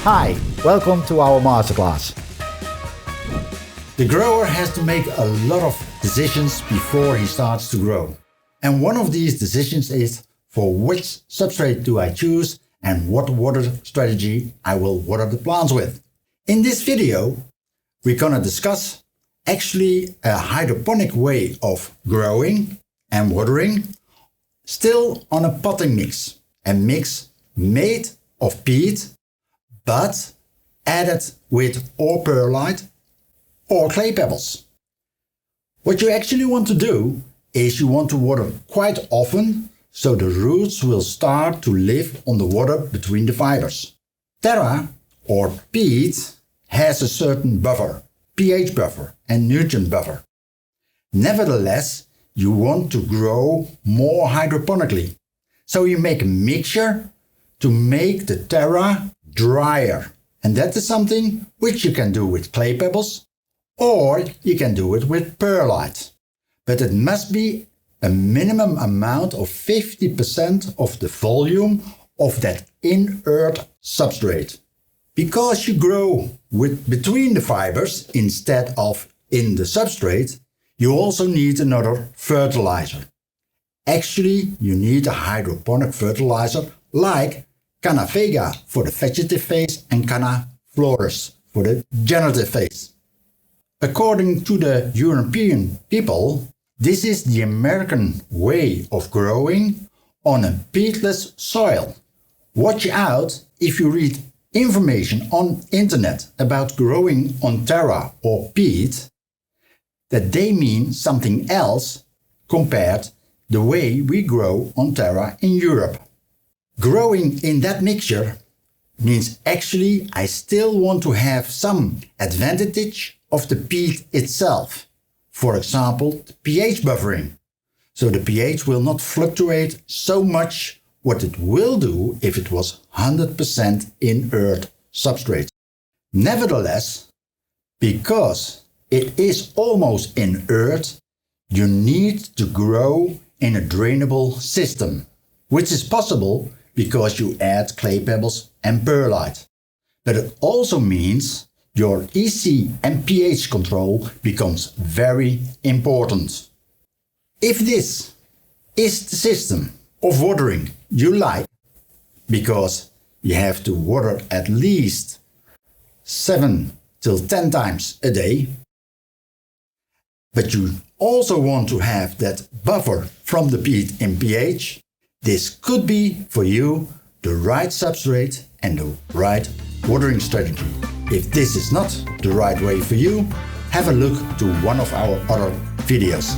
Hi, welcome to our masterclass. The grower has to make a lot of decisions before he starts to grow. And one of these decisions is for which substrate do I choose and what water strategy I will water the plants with. In this video, we're gonna discuss actually a hydroponic way of growing and watering, still on a potting mix. A mix made of peat, but added with or perlite or clay pebbles. What you actually want to do is you want to water quite often so the roots will start to live on the water between the fibers. Terra or peat has a certain buffer, pH buffer and nutrient buffer. Nevertheless, you want to grow more hydroponically. So you make a mixture to make the terra drier. And that is something which you can do with clay pebbles or you can do it with perlite. But it must be a minimum amount of 50% of the volume of that inert substrate. Because you grow between the fibers instead of in the substrate, you also need another fertilizer. Actually, you need a hydroponic fertilizer like CANNA vega for the vegetative phase and CANNA floris for the generative phase. According to the European people, this is the American way of growing on a peatless soil. Watch out if you read information on internet about growing on terra or peat, that they mean something else compared the way we grow on terra in Europe. Growing in that mixture means actually I still want to have some advantage of the peat itself. For example, the pH buffering. So the pH will not fluctuate so much what it will do if it was 100% inert substrate. Nevertheless, because it is almost inert, you need to grow in a drainable system, which is possible because you add clay pebbles and perlite. But it also means your EC and pH control becomes very important. If this is the system of watering you like, because you have to water at least 7 till 10 times a day, but you also want to have that buffer from the peat in pH, this could be for you the right substrate and the right watering strategy. If this is not the right way for you, have a look to one of our other videos.